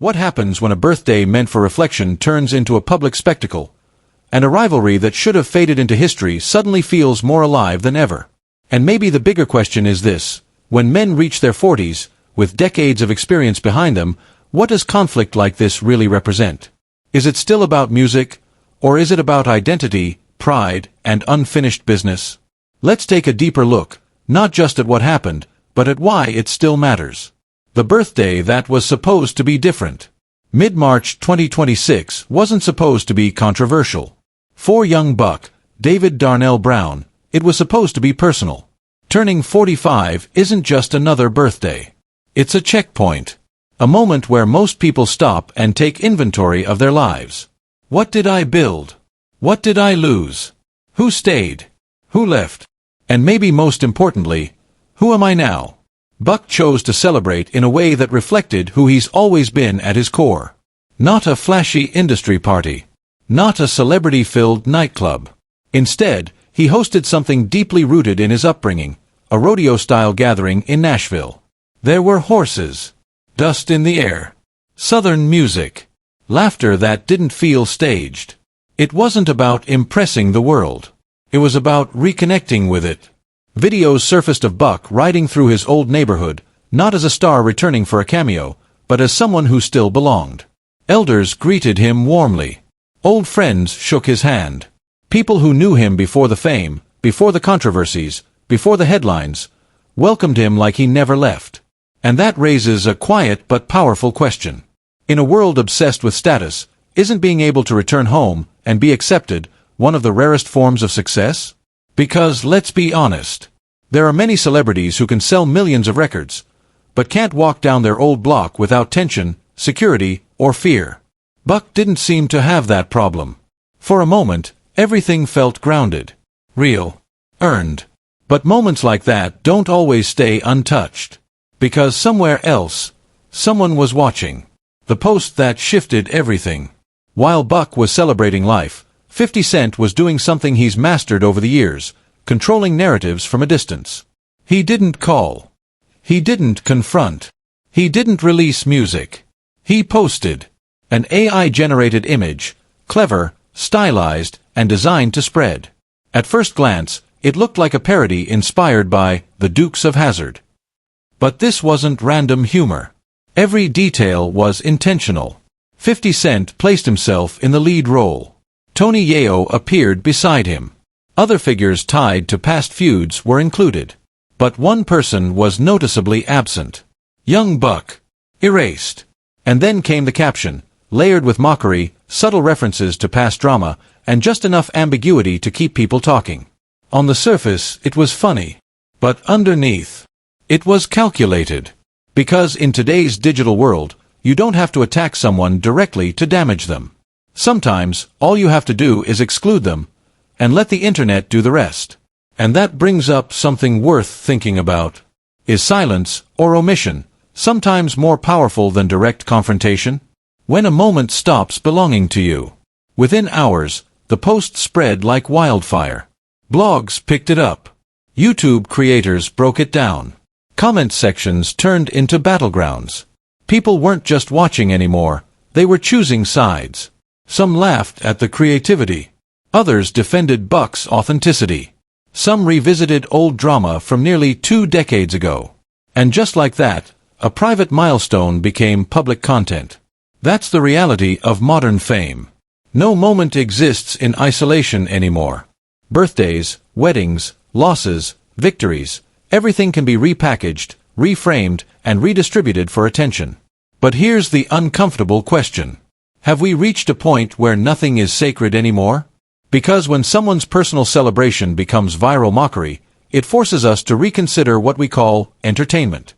What happens when a birthday meant for reflection turns into a public spectacle, and a rivalry that should have faded into history suddenly feels more alive than ever? And maybe the bigger question is this: when men reach their 40s, with decades of experience behind them, what does conflict like this really represent? Is it still about music, or is it about identity, pride, and unfinished business? Let's take a deeper look, not just at what happened, but at why it still matters. The birthday that was supposed to be different. Mid-March 2026 wasn't supposed to be controversial. For young buck, David Darnell Brown, it was supposed to be personal. Turning 45 isn't just another birthday. It's a checkpoint. A moment where most people stop and take inventory of their lives. What did I build? What did I lose? Who stayed? Who left? And maybe most importantly, who am I now? Buck chose to celebrate in a way that reflected who he's always been at his core. Not a flashy industry party. Not a celebrity-filled nightclub. Instead, he hosted something deeply rooted in his upbringing, a rodeo-style gathering in Nashville. There were horses, dust in the air, southern music, laughter that didn't feel staged. It wasn't about impressing the world. It was about reconnecting with it. Videos surfaced of Buck riding through his old neighborhood, not as a star returning for a cameo, but as someone who still belonged. Elders greeted him warmly. Old friends shook his hand. People who knew him before the fame, before the controversies, before the headlines, welcomed him like he never left. And that raises a quiet but powerful question. In a world obsessed with status, isn't being able to return home and be accepted one of the rarest forms of success? Because, let's be honest, there are many celebrities who can sell millions of records, but can't walk down their old block without tension, security, or fear. Buck didn't seem to have that problem. For a moment, everything felt grounded, real, earned. But moments like that don't always stay untouched. Because somewhere else, someone was watching. The post that shifted everything. While Buck was celebrating life, 50 Cent was doing something he's mastered over the years, controlling narratives from a distance. He didn't call. He didn't confront. He didn't release music. He posted an AI-generated image, clever, stylized, and designed to spread. At first glance, it looked like a parody inspired by the Dukes of Hazzard. But this wasn't random humor. Every detail was intentional. 50 Cent placed himself in the lead role. Tony Yayo appeared beside him. Other figures tied to past feuds were included. But one person was noticeably absent. Young Buck. Erased. And then came the caption, layered with mockery, subtle references to past drama, and just enough ambiguity to keep people talking. On the surface, it was funny. But underneath, it was calculated. Because in today's digital world, you don't have to attack someone directly to damage them. Sometimes, all you have to do is exclude them, and let the internet do the rest. And that brings up something worth thinking about. Is silence, or omission, sometimes more powerful than direct confrontation? When a moment stops belonging to you. Within hours, the post spread like wildfire. Blogs picked it up. YouTube creators broke it down. Comment sections turned into battlegrounds. People weren't just watching anymore, they were choosing sides. Some laughed at the creativity. Others defended Buck's authenticity. Some revisited old drama from nearly 2 decades ago. And just like that, a private milestone became public content. That's the reality of modern fame. No moment exists in isolation anymore. Birthdays, weddings, losses, victories, everything can be repackaged, reframed, and redistributed for attention. But here's the uncomfortable question. Have we reached a point where nothing is sacred anymore? Because when someone's personal celebration becomes viral mockery, it forces us to reconsider what we call entertainment.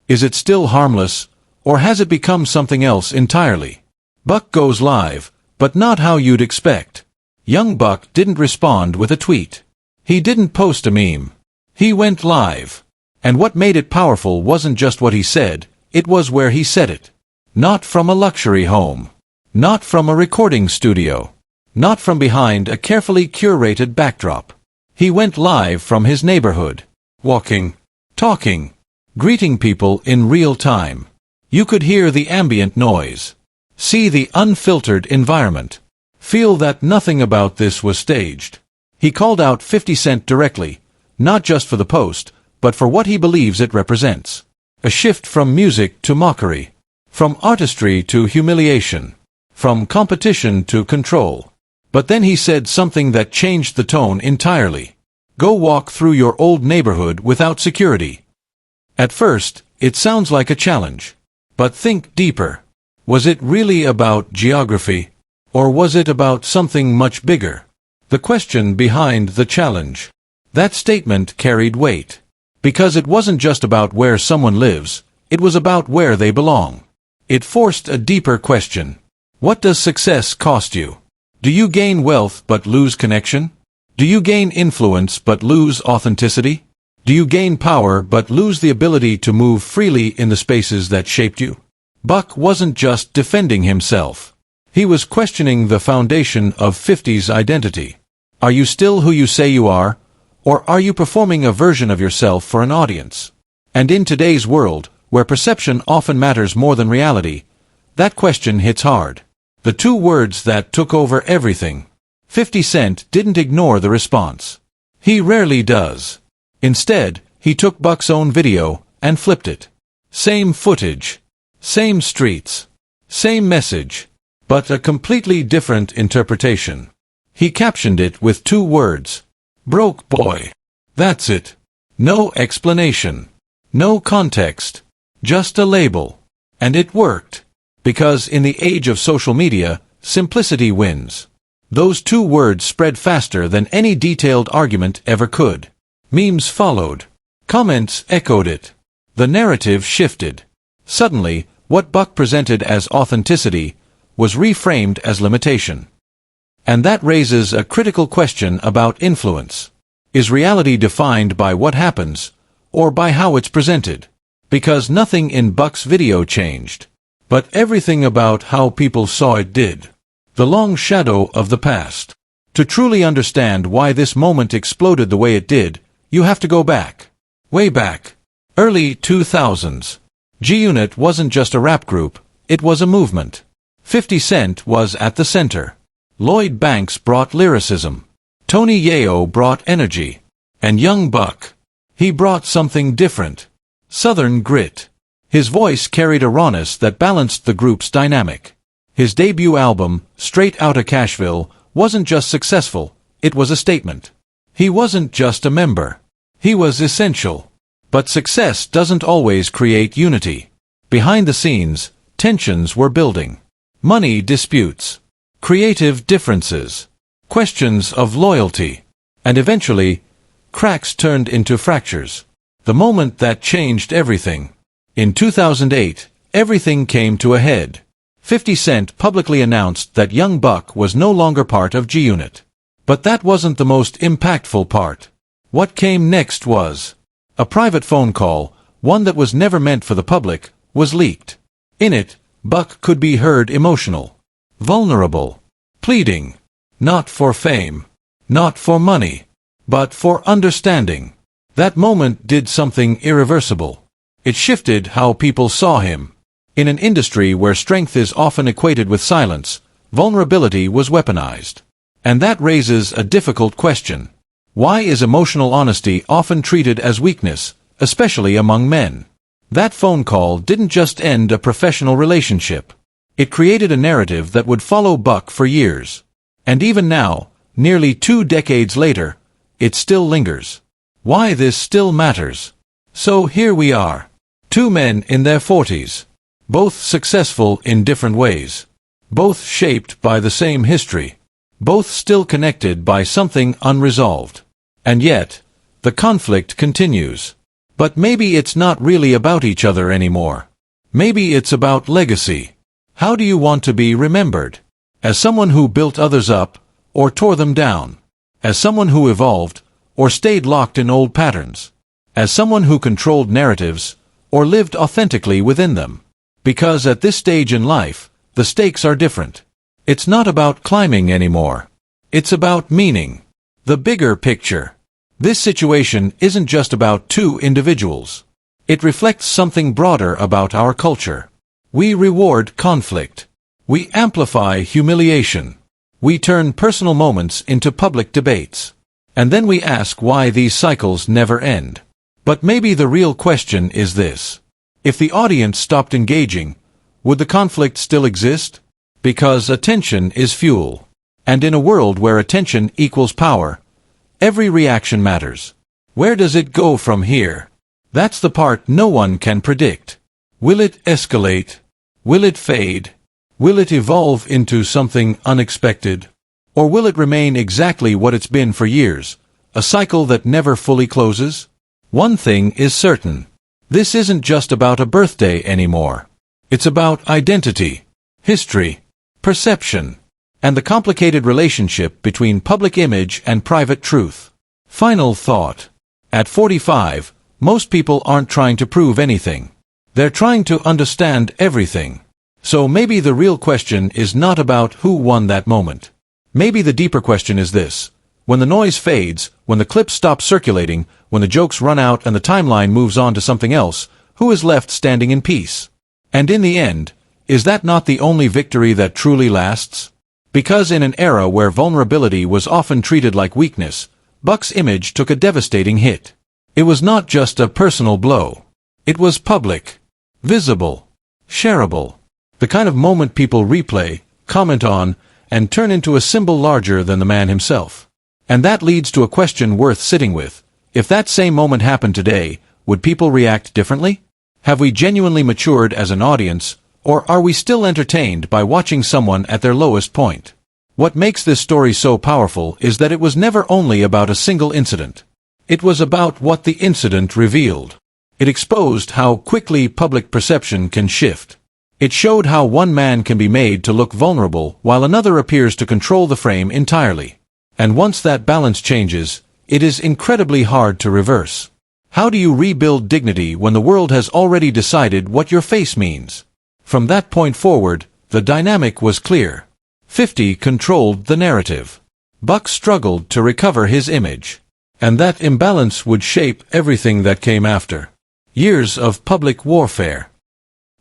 Is it still harmless, or has it become something else entirely? Buck goes live, but not how you'd expect. Young Buck didn't respond with a tweet. He didn't post a meme. He went live. And what made it powerful wasn't just what he said, it was where he said it. Not from a luxury home. Not from a recording studio. Not from behind a carefully curated backdrop. He went live from his neighborhood. Walking. Talking. Greeting people in real time. You could hear the ambient noise, see the unfiltered environment, feel that nothing about this was staged. He called out 50 Cent directly, not just for the post, but for what he believes it represents. A shift from music to mockery, from artistry to humiliation, from competition to control. But then he said something that changed the tone entirely. Go walk through your old neighborhood without security. At first, it sounds like a challenge. But think deeper. Was it really about geography? Or was it about something much bigger? The question behind the challenge. That statement carried weight. Because it wasn't just about where someone lives, it was about where they belong. It forced a deeper question. What does success cost you? Do you gain wealth but lose connection? Do you gain influence but lose authenticity? Do you gain power but lose the ability to move freely in the spaces that shaped you? Buck wasn't just defending himself. He was questioning the foundation of 50's identity. Are you still who you say you are? Or are you performing a version of yourself for an audience? And in today's world, where perception often matters more than reality, that question hits hard. The two words that took over everything. 50 Cent didn't ignore the response. He rarely does. Instead, he took Buck's own video and flipped it. Same footage, same streets, same message, but a completely different interpretation. He captioned it with two words. Broke boy. That's it. No explanation. No context. Just a label. And it worked. Because in the age of social media, simplicity wins. Those two words spread faster than any detailed argument ever could. Memes followed. Comments echoed it. The narrative shifted. Suddenly, what Buck presented as authenticity was reframed as limitation. And that raises a critical question about influence. Is reality defined by what happens, or by how it's presented? Because nothing in Buck's video changed. But everything about how people saw it did. The long shadow of the past. To truly understand why this moment exploded the way it did, you have to go back. Way back. Early 2000s. G-Unit wasn't just a rap group, it was a movement. 50 Cent was at the center. Lloyd Banks brought lyricism. Tony Yayo brought energy. And young Buck. He brought something different. Southern grit. His voice carried a rawness that balanced the group's dynamic. His debut album, Straight Outta Cashville, wasn't just successful, it was a statement. He wasn't just a member. He was essential. But success doesn't always create unity. Behind the scenes, tensions were building. Money disputes. Creative differences. Questions of loyalty. And eventually, cracks turned into fractures. The moment that changed everything. In 2008, everything came to a head. 50 Cent publicly announced that young Buck was no longer part of G-Unit. But that wasn't the most impactful part. What came next was a private phone call, one that was never meant for the public, was leaked. In it, Buck could be heard emotional, vulnerable, pleading, not for fame, not for money, but for understanding. That moment did something irreversible. It shifted how people saw him. In an industry where strength is often equated with silence, vulnerability was weaponized. And that raises a difficult question. Why is emotional honesty often treated as weakness, especially among men? That phone call didn't just end a professional relationship. It created a narrative that would follow Buck for years. And even now, nearly 2 decades later, it still lingers. Why this still matters. So here we are. 2 men in their 40s. Both successful in different ways. Both shaped by the same history. Both still connected by something unresolved. And yet, the conflict continues. But maybe it's not really about each other anymore. Maybe it's about legacy. How do you want to be remembered? As someone who built others up, or tore them down? As someone who evolved, or stayed locked in old patterns? As someone who controlled narratives, or lived authentically within them? Because at this stage in life, the stakes are different. It's not about climbing anymore. It's about meaning. The bigger picture. This situation isn't just about 2 individuals. It reflects something broader about our culture. We reward conflict. We amplify humiliation. We turn personal moments into public debates. And then we ask why these cycles never end. But maybe the real question is this. If the audience stopped engaging, would the conflict still exist? Because attention is fuel. And in a world where attention equals power, every reaction matters. Where does it go from here? That's the part no one can predict. Will it escalate? Will it fade? Will it evolve into something unexpected? Or will it remain exactly what it's been for years, a cycle that never fully closes? One thing is certain. This isn't just about a birthday anymore. It's about identity, history, perception, and the complicated relationship between public image and private truth. Final thought. At 45, most people aren't trying to prove anything. They're trying to understand everything. So maybe the real question is not about who won that moment. Maybe the deeper question is this. When the noise fades, when the clips stop circulating, when the jokes run out and the timeline moves on to something else, who is left standing in peace? And in the end, is that not the only victory that truly lasts? Because in an era where vulnerability was often treated like weakness, Buck's image took a devastating hit. It was not just a personal blow. It was public, visible, shareable. The kind of moment people replay, comment on, and turn into a symbol larger than the man himself. And that leads to a question worth sitting with. If that same moment happened today, would people react differently? Have we genuinely matured as an audience, or are we still entertained by watching someone at their lowest point? What makes this story so powerful is that it was never only about a single incident. It was about what the incident revealed. It exposed how quickly public perception can shift. It showed how one man can be made to look vulnerable while another appears to control the frame entirely. And once that balance changes, it is incredibly hard to reverse. How do you rebuild dignity when the world has already decided what your face means? From that point forward, the dynamic was clear. 50 controlled the narrative. Buck struggled to recover his image. And that imbalance would shape everything that came after. Years of public warfare.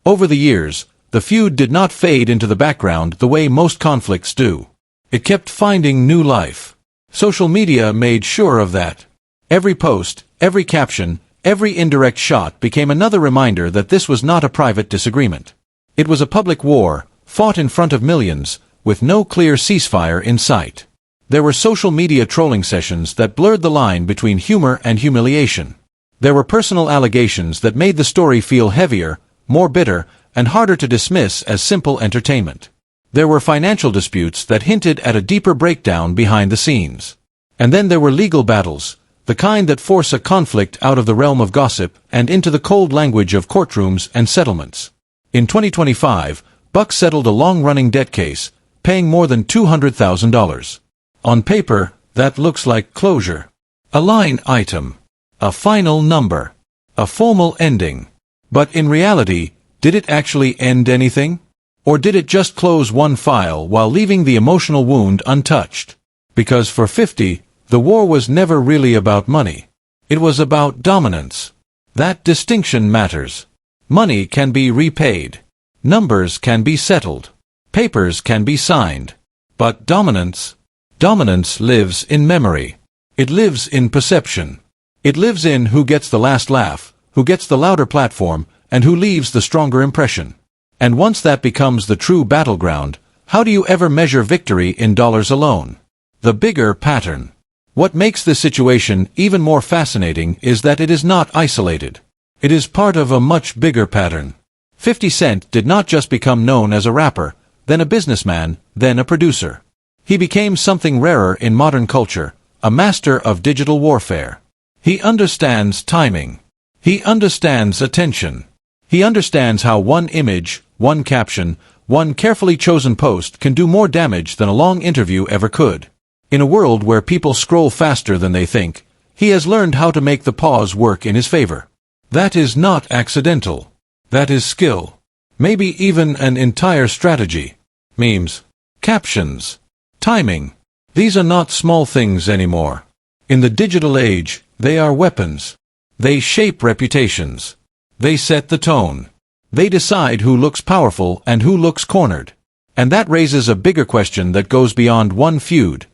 Over the years, the feud did not fade into the background the way most conflicts do. It kept finding new life. Social media made sure of that. Every post, every caption, every indirect shot became another reminder that this was not a private disagreement. It was a public war, fought in front of millions, with no clear ceasefire in sight. There were social media trolling sessions that blurred the line between humor and humiliation. There were personal allegations that made the story feel heavier, more bitter, and harder to dismiss as simple entertainment. There were financial disputes that hinted at a deeper breakdown behind the scenes. And then there were legal battles, the kind that force a conflict out of the realm of gossip and into the cold language of courtrooms and settlements. In 2025, Buck settled a long-running debt case, paying more than $200,000. On paper, that looks like closure. A line item. A final number. A formal ending. But in reality, did it actually end anything? Or did it just close one file while leaving the emotional wound untouched? Because for 50, the war was never really about money. It was about dominance. That distinction matters. Money can be repaid. Numbers can be settled. Papers can be signed. But dominance lives in memory. It lives in perception. It lives in who gets the last laugh, who gets the louder platform, and who leaves the stronger impression. And once that becomes the true battleground, how do you ever measure victory in dollars alone? The bigger pattern. What makes this situation even more fascinating is that it is not isolated. It is part of a much bigger pattern. 50 Cent did not just become known as a rapper, then a businessman, then a producer. He became something rarer in modern culture, a master of digital warfare. He understands timing. He understands attention. He understands how one image, one caption, one carefully chosen post can do more damage than a long interview ever could. In a world where people scroll faster than they think, he has learned how to make the pause work in his favor. That is not accidental. That is skill. Maybe even an entire strategy. Memes. Captions. Timing. These are not small things anymore. In the digital age, they are weapons. They shape reputations. They set the tone. They decide who looks powerful and who looks cornered. And that raises a bigger question that goes beyond one feud.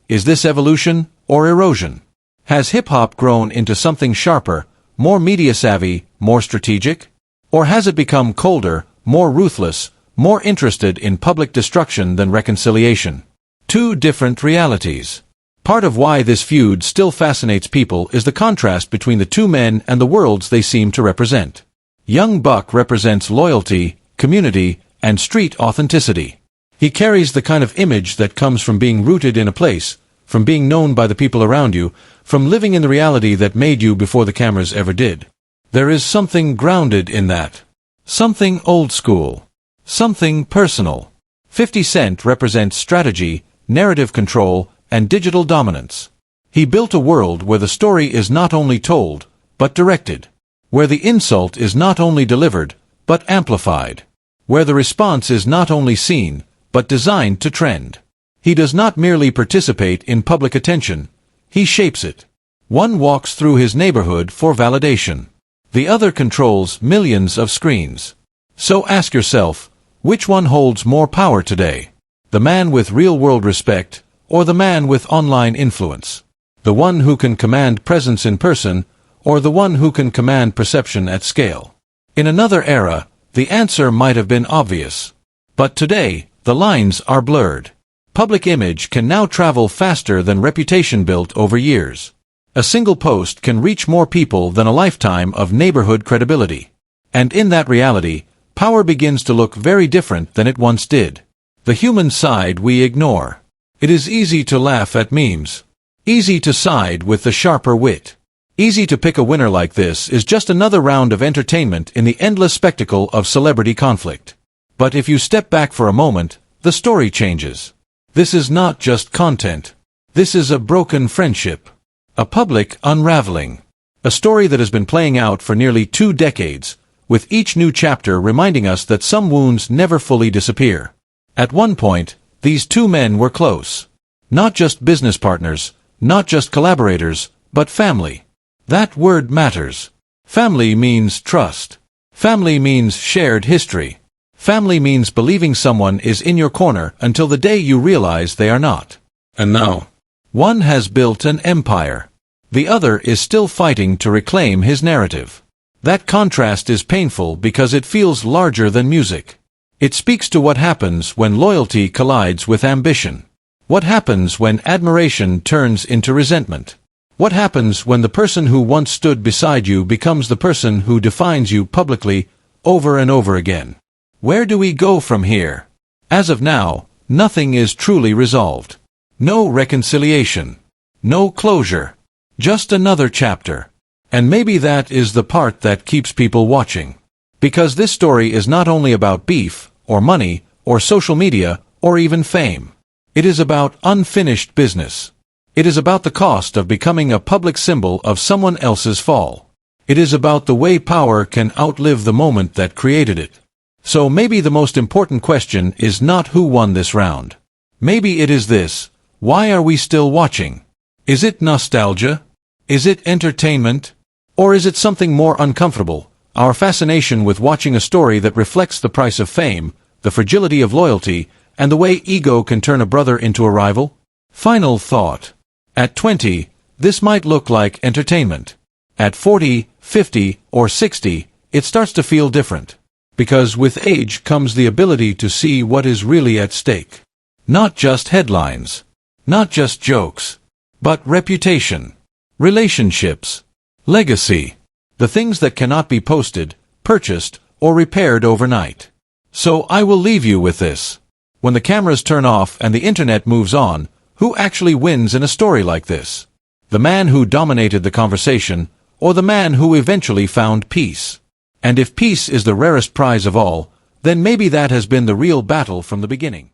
Is this evolution or erosion? Has hip-hop grown into something sharper, more media-savvy, more strategic? Or has it become colder, more ruthless, more interested in public destruction than reconciliation? Two different realities. Part of why this feud still fascinates people is the contrast between the two men and the worlds they seem to represent. Young Buck represents loyalty, community, and street authenticity. He carries the kind of image that comes from being rooted in a place, from being known by the people around you, from living in the reality that made you before the cameras ever did. There is something grounded in that. Something old school. Something personal. 50 Cent represents strategy, narrative control, and digital dominance. He built a world where the story is not only told, but directed. Where the insult is not only delivered, but amplified. Where the response is not only seen, but designed to trend. He does not merely participate in public attention, he shapes it. One walks through his neighborhood for validation. The other controls millions of screens. So ask yourself, which one holds more power today? The man with real-world respect, or the man with online influence? The one who can command presence in person, or the one who can command perception at scale? In another era, the answer might have been obvious. But today, the lines are blurred. Public image can now travel faster than reputation built over years. A single post can reach more people than a lifetime of neighborhood credibility. And in that reality, power begins to look very different than it once did. The human side we ignore. It is easy to laugh at memes. Easy to side with the sharper wit. Easy to pick a winner like this is just another round of entertainment in the endless spectacle of celebrity conflict. But if you step back for a moment, the story changes. This is not just content. This is a broken friendship. A public unraveling. A story that has been playing out for nearly 2 decades, with each new chapter reminding us that some wounds never fully disappear. At one point, these two men were close. Not just business partners, not just collaborators, but family. That word matters. Family means trust. Family means shared history. Family means believing someone is in your corner until the day you realize they are not. And now, one has built an empire. The other is still fighting to reclaim his narrative. That contrast is painful because it feels larger than music. It speaks to what happens when loyalty collides with ambition. What happens when admiration turns into resentment? What happens when the person who once stood beside you becomes the person who defines you publicly, over and over again? Where do we go from here? As of now, nothing is truly resolved. No reconciliation. No closure. Just another chapter. And maybe that is the part that keeps people watching. Because this story is not only about beef, or money, or social media, or even fame. It is about unfinished business. It is about the cost of becoming a public symbol of someone else's fall. It is about the way power can outlive the moment that created it. So maybe the most important question is not who won this round. Maybe it is this: why are we still watching? Is it nostalgia? Is it entertainment? Or is it something more uncomfortable, our fascination with watching a story that reflects the price of fame, the fragility of loyalty, and the way ego can turn a brother into a rival? Final thought. At 20, this might look like entertainment. At 40, 50, or 60, it starts to feel different. Because with age comes the ability to see what is really at stake. Not just headlines. Not just jokes. But reputation. Relationships. Legacy. The things that cannot be posted, purchased, or repaired overnight. So I will leave you with this. When the cameras turn off and the internet moves on, who actually wins in a story like this? The man who dominated the conversation, or the man who eventually found peace? And if peace is the rarest prize of all, then maybe that has been the real battle from the beginning.